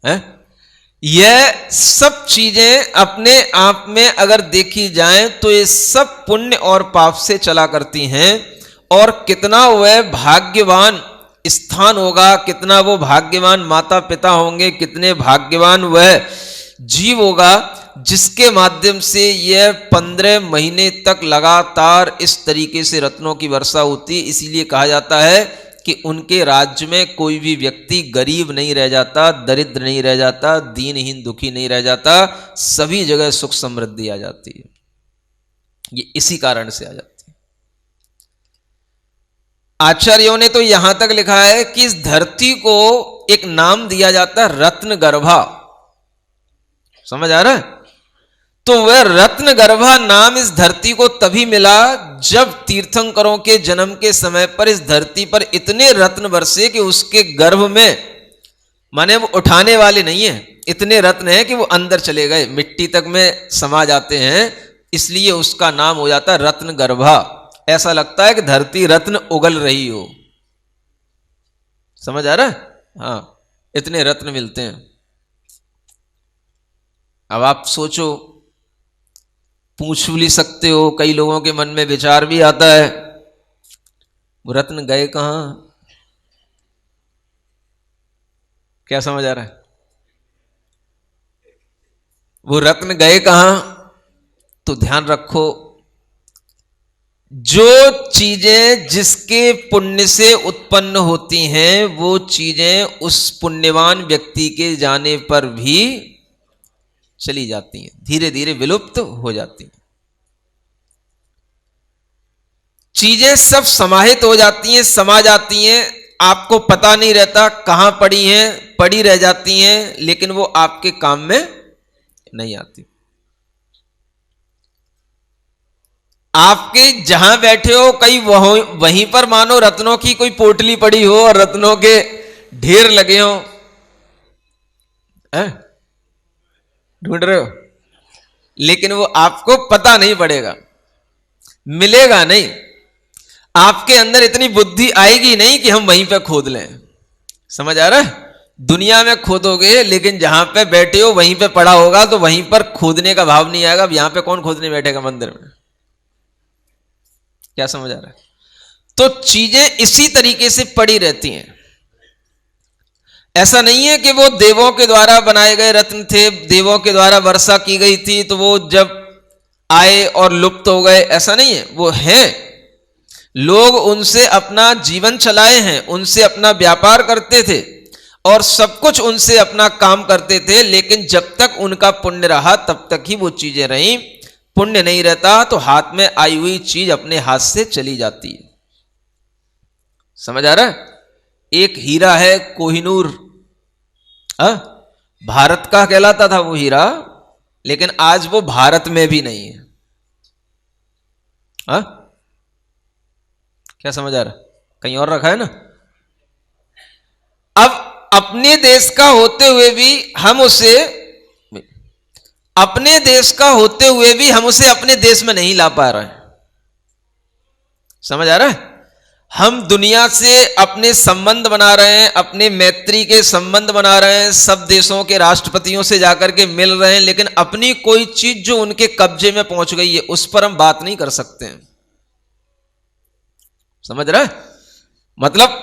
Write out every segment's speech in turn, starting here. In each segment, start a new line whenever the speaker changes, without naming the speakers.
है? यह सब चीजें अपने आप में अगर देखी जाएं तो ये सब पुण्य और पाप से चला करती हैं। और कितना वह भाग्यवान स्थान होगा, कितना वो भाग्यवान माता पिता होंगे, कितने भाग्यवान वह जीव होगा जिसके माध्यम से यह 15 महीने तक लगातार इस तरीके से रत्नों की वर्षा होती। इसीलिए कहा जाता है कि उनके राज्य में कोई भी व्यक्ति गरीब नहीं रह जाता, दरिद्र नहीं रह जाता, दीनहीन दुखी नहीं रह जाता, सभी जगह सुख समृद्धि आ जाती है। ये इसी कारण से आ जाती है। आचार्यों ने तो यहां तक लिखा है कि इस धरती को एक नाम दिया जाता है रत्न गर्भा। समझ आ रहा है? तो वह रत्न गर्भा नाम इस धरती को तभी मिला जब तीर्थंकरों के जन्म के समय पर इस धरती पर इतने रत्न बरसे कि उसके गर्भ में, माने वो उठाने वाले नहीं है, इतने रत्न हैं कि वो अंदर चले गए, मिट्टी तक में समा जाते हैं। इसलिए उसका नाम हो जाता है रत्न गर्भा। ऐसा लगता है कि धरती रत्न उगल रही हो। समझ आ रहा है? हाँ, इतने रत्न मिलते हैं। अब आप सोचो, पूछ भी सकते हो, कई लोगों के मन में विचार भी आता है, वो रत्न गए कहां? क्या समझ आ रहा है? वो रत्न गए कहां? तो ध्यान रखो, जो चीजें जिसके पुण्य से उत्पन्न होती हैं वो चीजें उस पुण्यवान व्यक्ति के जाने पर भी चली जाती हैं, धीरे धीरे विलुप्त हो जाती हैं। चीजें सब समाहित हो जाती हैं, समा जाती हैं, आपको पता नहीं रहता कहां पड़ी हैं, पड़ी रह जाती हैं, लेकिन वो आपके काम में नहीं आती। आपके जहां बैठे हो कहीं वहीं पर मानो रत्नों की कोई पोटली पड़ी हो और रत्नों के ढेर लगे हो, ढूंढ रहे हो, लेकिन वो आपको पता नहीं पड़ेगा, मिलेगा नहीं। आपके अंदर इतनी बुद्धि आएगी नहीं कि हम वहीं पे खोद लें। समझ आ रहा है? दुनिया में खोदोगे, लेकिन जहां पे बैठे हो वहीं पे पड़ा होगा तो वहीं पर खोदने का भाव नहीं आएगा। अब यहां पे कौन खोदने बैठेगा मंदिर में? क्या समझ आ रहा है? तो चीजें इसी तरीके से पड़ी रहती हैं। ऐसा नहीं है कि वो देवों के द्वारा बनाए गए रत्न थे, देवों के द्वारा वर्षा की गई थी तो वो जब आए और लुप्त हो गए, ऐसा नहीं है। वो हैं, लोग उनसे अपना जीवन चलाए हैं, उनसे अपना व्यापार करते थे और सब कुछ उनसे अपना काम करते थे, लेकिन जब तक उनका पुण्य रहा तब तक ही वो चीजें रहीं। पुण्य नहीं रहता तो हाथ में आई हुई चीज अपने हाथ से चली जाती है। समझ आ रहा है? एक हीरा है कोहिनूर, भारत का कहलाता था वो हीरा, लेकिन आज वो भारत में भी नहीं है। क्या समझ आ रहा? कहीं और रखा है ना। अब अपने देश का होते हुए भी हम उसे, अपने देश का होते हुए भी हम उसे अपने देश में नहीं ला पा रहे हैं। समझ आ रहा है? हम दुनिया से अपने संबंध बना रहे हैं, अपने मैत्री के संबंध बना रहे हैं, सब देशों के राष्ट्रपतियों से जाकर के मिल रहे हैं, लेकिन अपनी कोई चीज जो उनके कब्जे में पहुंच गई है उस पर हम बात नहीं कर सकते हैं। समझ रहा है? मतलब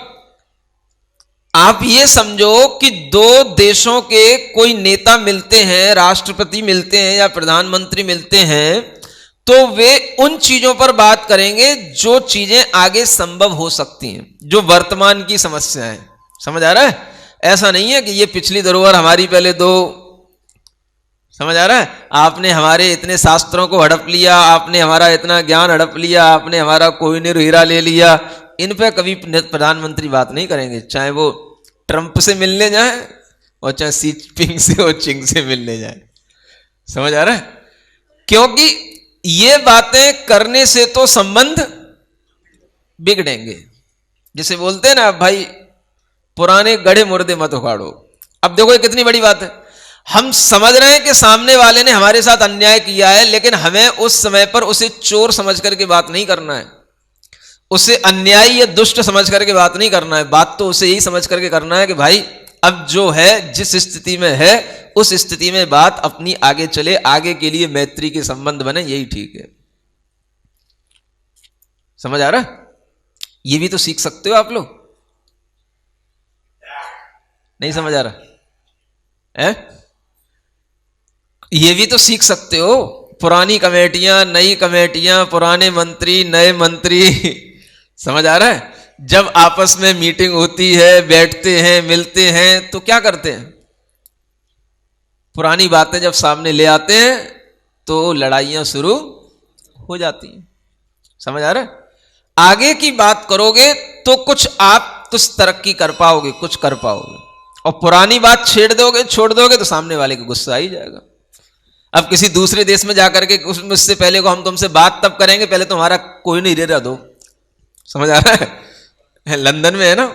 आप ये समझो कि दो देशों के कोई नेता मिलते हैं, राष्ट्रपति मिलते हैं या प्रधानमंत्री मिलते हैं, तो वे उन चीजों पर बात करेंगे जो चीजें आगे संभव हो सकती हैं, जो वर्तमान की समस्या है। समझ आ रहा है? ऐसा नहीं है कि ये पिछली धरोहर हमारी पहले दो। समझ आ रहा है? आपने हमारे इतने शास्त्रों को हड़प लिया, आपने हमारा इतना ज्ञान हड़प लिया, आपने हमारा कोहिनूर हीरा ले लिया। इन पे कभी प्रधानमंत्री बात नहीं करेंगे, चाहे वो ट्रंप से मिलने जाए और चाहे सी पिंग से और चिंग से मिलने जाए। समझ आ रहा है? क्योंकि ये बातें करने से तो संबंध बिगड़ेंगे। जिसे बोलते हैं ना भाई, पुराने गढ़े मुर्दे मत उखाड़ो। अब देखो ये कितनी बड़ी बात है। हम समझ रहे हैं कि सामने वाले ने हमारे साथ अन्याय किया है, लेकिन हमें उस समय पर उसे चोर समझ करके बात नहीं करना है, उसे अन्यायी या दुष्ट समझ करके बात नहीं करना है। बात तो उसे यही समझ करके करना है कि भाई अब जो है जिस स्थिति में है उस स्थिति में बात अपनी आगे चले, आगे के लिए मैत्री के संबंध बने, यही ठीक है। समझ आ रहा? ये भी तो सीख सकते हो आप लोग। नहीं समझ आ रहा है? ये भी तो सीख सकते हो। पुरानी कमेटियां, नई कमेटियां, पुराने मंत्री, नए मंत्री समझ आ रहा है? जब आपस में मीटिंग होती है, बैठते हैं, मिलते हैं, तो क्या करते हैं? पुरानी बातें जब सामने ले आते हैं तो लड़ाइयां शुरू हो जाती हैं। समझ आ रहा है? आगे की बात करोगे तो कुछ आप कुछ तरक्की कर पाओगे, कुछ कर पाओगे, और पुरानी बात छेड़ दोगे, छोड़ दोगे तो सामने वाले को गुस्सा आ ही जाएगा। अब किसी दूसरे देश में जाकर के उससे पहले को हम तुमसे बात तब करेंगे, पहले तुम्हारा कोई नहीं रह दो। समझ आ रहा है? लंदन में है ना,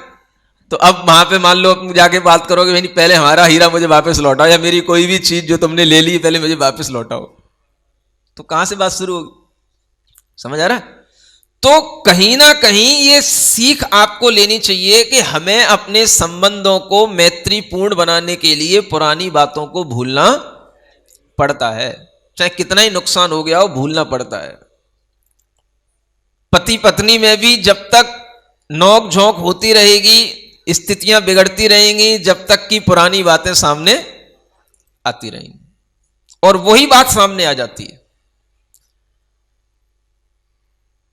तो अब वहां पे मान लो जाके बात करोगे, भाई पहले हमारा हीरा मुझे वापस लौटाओ, या मेरी कोई भी चीज जो तुमने ले ली पहले मुझे वापस लौटाओ, तो कहां से बात शुरू होगी? समझ आ रहा है? तो कहीं ना कहीं ये सीख आपको लेनी चाहिए कि हमें अपने संबंधों को मैत्रीपूर्ण बनाने के लिए पुरानी बातों को भूलना पड़ता है, चाहे कितना ही नुकसान हो गया हो, भूलना पड़ता है। पति पत्नी में भी जब तक नोक झोंक होती रहेगी, स्थितियां बिगड़ती रहेंगी, जब तक कि पुरानी बातें सामने आती रहेंगी, और वही बात सामने आ जाती है।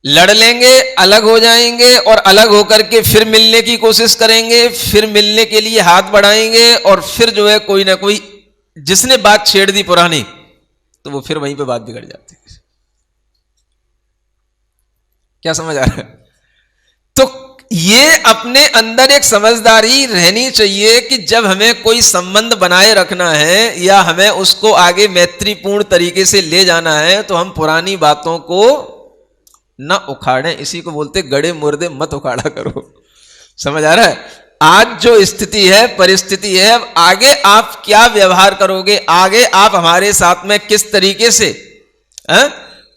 लड़ लेंगे, अलग हो जाएंगे, और अलग होकर के फिर मिलने की कोशिश करेंगे, फिर मिलने के लिए हाथ बढ़ाएंगे, और फिर जो है कोई ना कोई जिसने बात छेड़ दी पुरानी, तो वो फिर वहीं पे बात बिगड़ जाती है। क्या समझ आ रहा है? तो ये अपने अंदर एक समझदारी रहनी चाहिए कि जब हमें कोई संबंध बनाए रखना है या हमें उसको आगे मैत्रीपूर्ण तरीके से ले जाना है, तो हम पुरानी बातों को ना उखाड़ें। इसी को बोलते गड़े मुर्दे मत उखाड़ा करो। समझ आ रहा है? आज जो स्थिति है, परिस्थिति है, अब आगे आप क्या व्यवहार करोगे, आगे आप हमारे साथ में किस तरीके से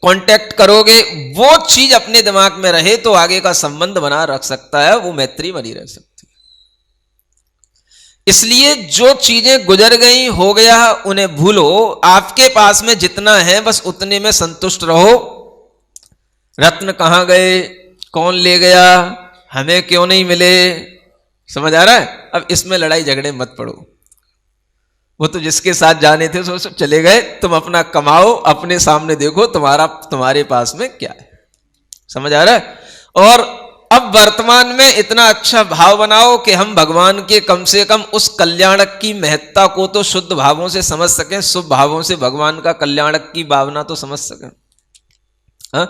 कांटेक्ट करोगे, वो चीज अपने दिमाग में रहे तो आगे का संबंध बना रख सकता है, वो मैत्री बनी रह सकती है। इसलिए जो चीजें गुजर गई, हो गया, उन्हें भूलो। आपके पास में जितना है बस उतने में संतुष्ट रहो। रत्न कहां गए, कौन ले गया, हमें क्यों नहीं मिले, समझ आ रहा है? अब इसमें लड़ाई झगड़े मत पड़ो। वो तो जिसके साथ जाने थे वो सब चले गए, तुम अपना कमाओ, अपने सामने देखो तुम्हारे पास में क्या है। समझ आ रहा है? और अब वर्तमान में इतना अच्छा भाव बनाओ कि हम भगवान के कम से कम उस कल्याणक की महत्ता को तो शुद्ध भावों से समझ सकें, शुभ भावों से भगवान का कल्याणक की भावना तो समझ सकें। हाँ,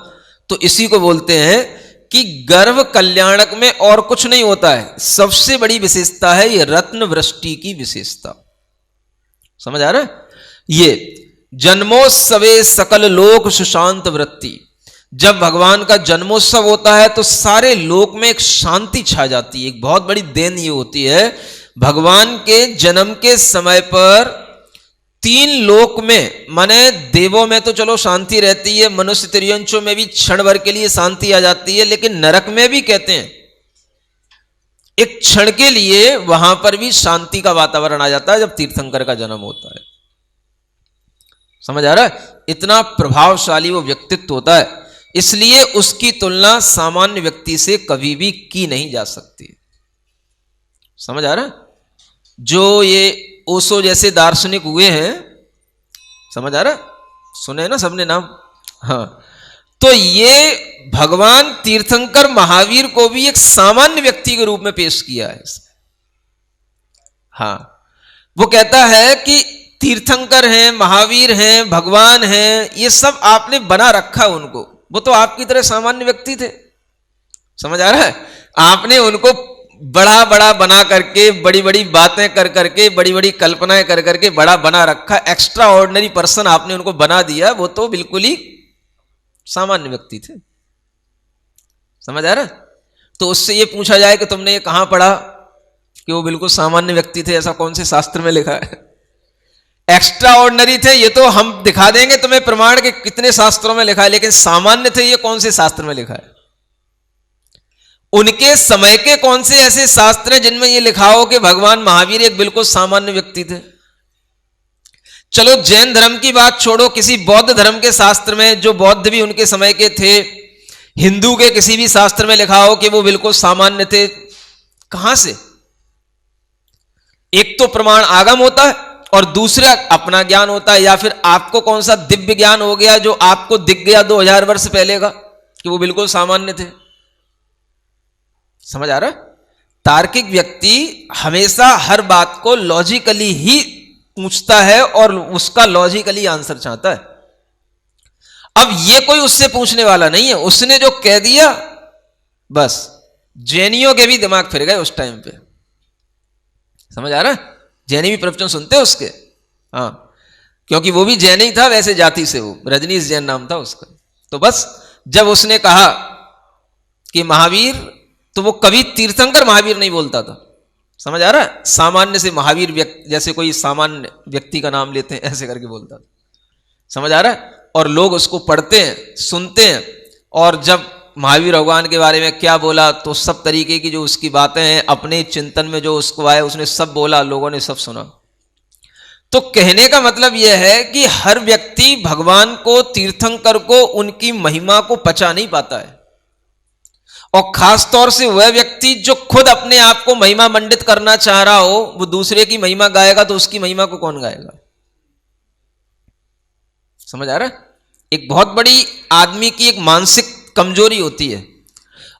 तो इसी को बोलते हैं कि गर्व कल्याणक में और कुछ नहीं होता है। सबसे बड़ी विशेषता है ये रत्न वृष्टि की विशेषता। समझ आ रहा है? ये जन्मोत्सवे सकल लोक सुशांत वृत्ति, जब भगवान का जन्मोत्सव होता है तो सारे लोक में एक शांति छा जाती है। एक बहुत बड़ी देन ये होती है, भगवान के जन्म के समय पर तीन लोक में, माने देवों में तो चलो शांति रहती है, मनुष्य तिर्यंचों में भी क्षण भर के लिए शांति आ जाती है, लेकिन नरक में भी कहते हैं एक क्षण के लिए वहां पर भी शांति का वातावरण आ जाता है जब तीर्थंकर का जन्म होता है। समझ आ रहा है? इतना प्रभावशाली वो व्यक्तित्व होता है, इसलिए उसकी तुलना सामान्य व्यक्ति से कभी भी की नहीं जा सकती। समझ आ रहा है? जो ये ओशो जैसे दार्शनिक हुए हैं, समझ आ रहा है? सुने ना सबने नाम? हाँ, तो ये भगवान तीर्थंकर महावीर को भी एक सामान्य व्यक्ति के रूप में पेश किया है। हाँ, वो कहता है कि तीर्थंकर हैं, महावीर हैं, भगवान हैं, ये सब आपने बना रखा उनको, वो तो आपकी तरह सामान्य व्यक्ति थे। समझ आ रहा है? आपने उनको बड़ा बड़ा बना करके, बड़ी बड़ी बातें कर करके, बड़ी बड़ी कल्पनाएं कर करके बड़ा बना रखा, एक्स्ट्रा ऑर्डिनरी पर्सन आपने उनको बना दिया, वो तो बिल्कुल ही सामान्य व्यक्ति थे। समझ आ रहा है? तो उससे ये पूछा जाए कि तुमने ये कहां पढ़ा कि वो बिल्कुल सामान्य व्यक्ति थे, ऐसा कौन से शास्त्र में लिखा है? एक्स्ट्रा ऑर्डिनरी थे ये तो हम दिखा देंगे तुम्हें प्रमाण के कितने शास्त्रों में लिखा है, लेकिन सामान्य थे ये कौन से शास्त्र में लिखा है? उनके समय के कौन से ऐसे शास्त्र हैं जिनमें यह लिखा हो कि भगवान महावीर एक बिल्कुल सामान्य व्यक्ति थे? चलो जैन धर्म की बात छोड़ो, किसी बौद्ध धर्म के शास्त्र में, जो बौद्ध भी उनके समय के थे, हिंदू के किसी भी शास्त्र में लिखा हो कि वो बिल्कुल सामान्य थे? कहां से? एक तो प्रमाण आगम होता है और दूसरा अपना ज्ञान होता है, या फिर आपको कौन सा दिव्य ज्ञान हो गया जो आपको दिख गया 2000 वर्ष पहले का कि वो बिल्कुल सामान्य थे। समझ आ रहा है? तार्किक व्यक्ति हमेशा हर बात को लॉजिकली ही पूछता है और उसका लॉजिकली आंसर चाहता है। अब ये कोई उससे पूछने वाला नहीं है, उसने जो कह दिया बस। जैनियों के भी दिमाग फिर गए उस टाइम पे। समझ आ रहा है? जैनी भी प्रवचन सुनते हैं उसके, हाँ, क्योंकि वो भी जैन ही था वैसे जाति से, वो रजनीश जैन नाम था उसका। तो बस जब उसने कहा कि महावीर, तो वो कभी तीर्थंकर महावीर नहीं बोलता था। समझ आ रहा है? सामान्य से महावीर व्यक्ति, जैसे कोई सामान्य व्यक्ति का नाम लेते हैं ऐसे करके बोलता था। समझ आ रहा है? और लोग उसको पढ़ते हैं, सुनते हैं, और जब महावीर भगवान के बारे में क्या बोला तो सब तरीके की जो उसकी बातें हैं, अपने चिंतन में जो उसको आए उसने सब बोला, लोगों ने सब सुना। तो कहने का मतलब यह है कि हर व्यक्ति भगवान को, तीर्थंकर को, उनकी महिमा को पचा नहीं पाता है। और खास तौर से वह व्यक्ति जो खुद अपने आप को महिमा मंडित करना चाह रहा हो, वो दूसरे की महिमा गाएगा तो उसकी महिमा को कौन गाएगा? समझ आ रहा है? एक बहुत बड़ी आदमी की एक मानसिक कमजोरी होती है,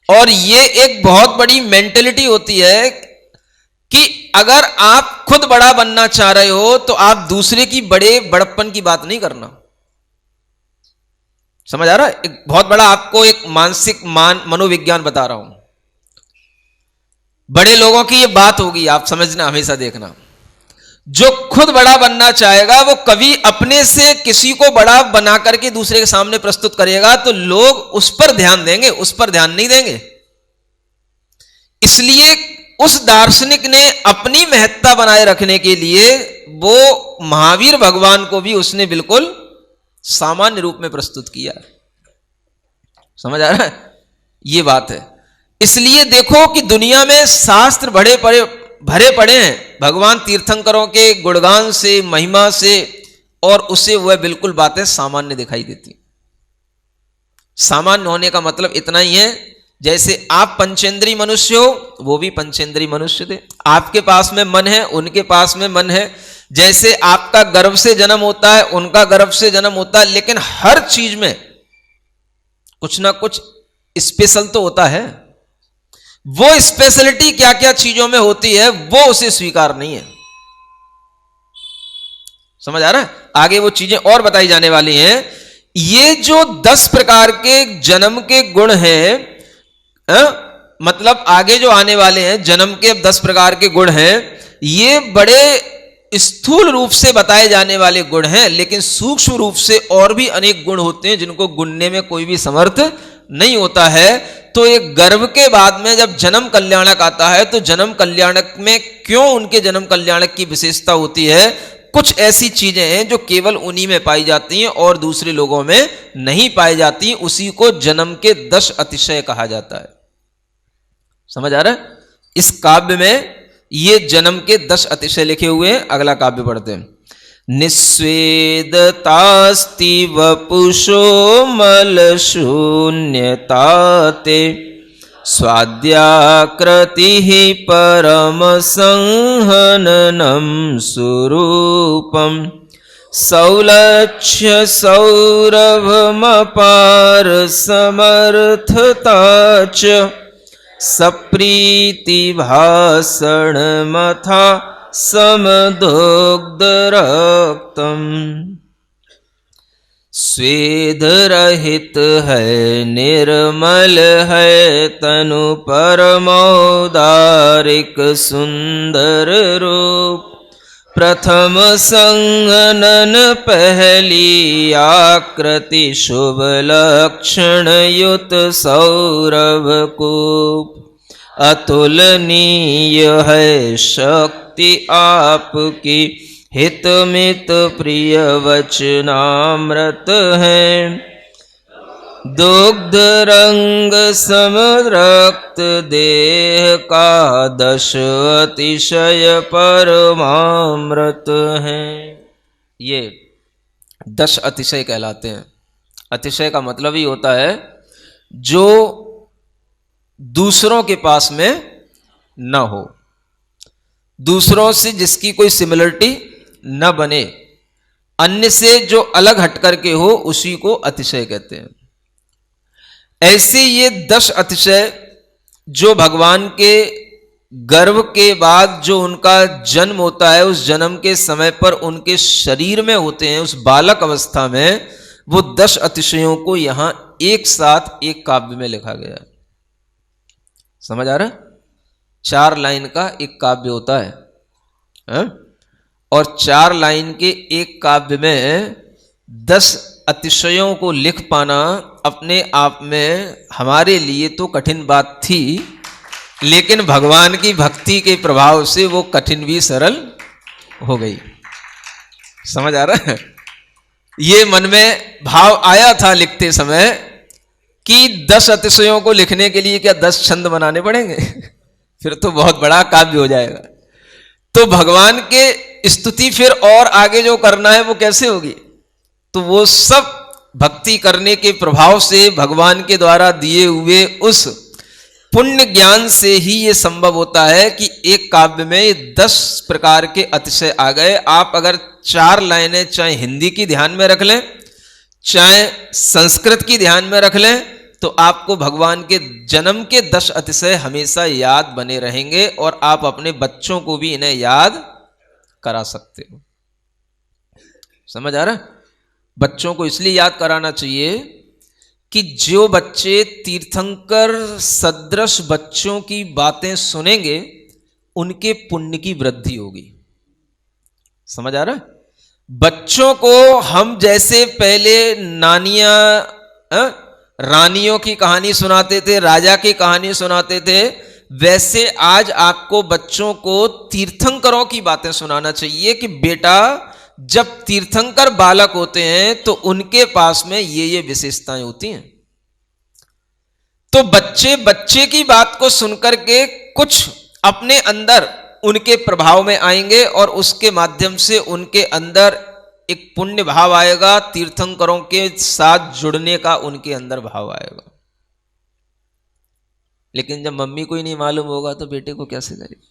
और ये एक बहुत बड़ी मेंटेलिटी होती है कि अगर आप खुद बड़ा बनना चाह रहे हो तो आप दूसरे की बड़प्पन की बात नहीं करना। समझ आ रहा है? एक बहुत बड़ा आपको एक मानसिक मनोविज्ञान बता रहा हूं। बड़े लोगों की ये बात होगी, आप समझना, हमेशा देखना, जो खुद बड़ा बनना चाहेगा वो कभी अपने से किसी को बड़ा बना करके दूसरे के सामने प्रस्तुत करेगा तो लोग उस पर ध्यान देंगे, उस पर ध्यान नहीं देंगे। इसलिए उस दार्शनिक ने अपनी महत्ता बनाए रखने के लिए वो महावीर भगवान को भी उसने बिल्कुल सामान्य रूप में प्रस्तुत किया। समझ आ रहा है? ये बात है। इसलिए देखो कि दुनिया में शास्त्र भरे पड़े हैं भगवान तीर्थंकरों के गुणगान से, महिमा से, और उसे वह बिल्कुल बातें सामान्य दिखाई देती। सामान्य होने का मतलब इतना ही है, जैसे आप पंचेंद्रीय मनुष्य हो, वो भी पंचेंद्रीय मनुष्य थे। आपके पास में मन है, उनके पास में मन है। जैसे आपका गर्भ से जन्म होता है, उनका गर्भ से जन्म होता है, लेकिन हर चीज में कुछ ना कुछ स्पेशल तो होता है। वो स्पेशलिटी क्या क्या चीजों में होती है वो उसे स्वीकार नहीं है। समझ आ रहा है? आगे वो चीजें और बताई जाने वाली हैं। ये जो 10 प्रकार के जन्म के गुण हैं, मतलब आगे जो आने वाले हैं जन्म के 10 प्रकार के गुण हैं, ये बड़े स्थूल रूप से बताए जाने वाले गुण हैं, लेकिन सूक्ष्म रूप से और भी अनेक गुण होते हैं जिनको गुणने में कोई भी समर्थ नहीं होता है। तो एक गर्भ के बाद में जब जन्म कल्याणक आता है तो जन्म कल्याणक में क्यों उनके जन्म कल्याणक की विशेषता होती है? कुछ ऐसी चीजें हैं जो केवल उन्हीं में पाई जाती हैं और दूसरे लोगों में नहीं पाई जाती। उसी को जन्म के 10 अतिशय कहा जाता है। समझ आ रहा है? इस काव्य में ये जन्म के 10 अतिशय लिखे हुए हैं। अगला काव्य पढ़ते हैं। निस्वेदतास्ति वपुषो मलशून्यताते स्वाद्याकृतिः परम संहननं स्वरूपं सौलक्ष्य सौरभमपार समर्थता च सप्रीति भाषणमथा समदोग्ध रक्तम। स्वेद रहित है, निर्मल है तनु, परमौदारिक सुंदर रूप। प्रथम संगनन पहली आकृति, शुभ लक्षण युत सौरभ कूप। अतुलनीय है शक्ति आपकी, हितमित प्रिय वचनामृत है। दुग्ध रंग समरक्त देह का 10 अतिशय परमामृत है। ये 10 अतिशय कहलाते हैं। अतिशय का मतलब ही होता है जो दूसरों के पास में न हो, दूसरों से जिसकी कोई सिमिलरिटी न बने, अन्य से जो अलग हट करके हो, उसी को अतिशय कहते हैं। ऐसे ये 10 अतिशय जो भगवान के गर्भ के बाद जो उनका जन्म होता है, उस जन्म के समय पर उनके शरीर में होते हैं, उस बालक अवस्था में, वो 10 अतिशयों को यहां एक साथ एक काव्य में लिखा गया है। समझ आ रहा है? 4 लाइन का एक काव्य होता है, और 4 लाइन के एक काव्य में 10 अतिशयों को लिख पाना अपने आप में हमारे लिए तो कठिन बात थी, लेकिन भगवान की भक्ति के प्रभाव से वो कठिन भी सरल हो गई। समझ आ रहा है? ये मन में भाव आया था लिखते समय कि 10 अतिशयों को लिखने के लिए क्या 10 छंद बनाने पड़ेंगे? फिर तो बहुत बड़ा काव्य हो जाएगा। तो भगवान के स्तुति फिर और आगे जो करना है वो कैसे होगी? तो वो सब भक्ति करने के प्रभाव से, भगवान के द्वारा दिए हुए उस पुण्य ज्ञान से ही ये संभव होता है कि एक काव्य में 10 प्रकार के अतिशय आ गए। आप अगर 4 लाइनें चाहे हिंदी की ध्यान में रख लें, चाहे संस्कृत की ध्यान में रख लें, तो आपको भगवान के जन्म के 10 अतिशय हमेशा याद बने रहेंगे, और आप अपने बच्चों को भी इन्हें याद करा सकते हो। समझ आ रहा है? बच्चों को इसलिए याद कराना चाहिए कि जो बच्चे तीर्थंकर सदृश बच्चों की बातें सुनेंगे, उनके पुण्य की वृद्धि होगी। समझ आ रहा है? बच्चों को हम जैसे पहले नानियां रानियों की कहानी सुनाते थे, राजा की कहानी सुनाते थे, वैसे आज आपको बच्चों को तीर्थंकरों की बातें सुनाना चाहिए कि बेटा, जब तीर्थंकर बालक होते हैं तो उनके पास में ये विशेषताएं होती हैं। तो बच्चे बच्चे की बात को सुनकर के कुछ अपने अंदर उनके प्रभाव में आएंगे, और उसके माध्यम से उनके अंदर एक पुण्य भाव आएगा, तीर्थंकरों के साथ जुड़ने का उनके अंदर भाव आएगा। लेकिन जब मम्मी को ही नहीं मालूम होगा तो बेटे को कैसे करेगी?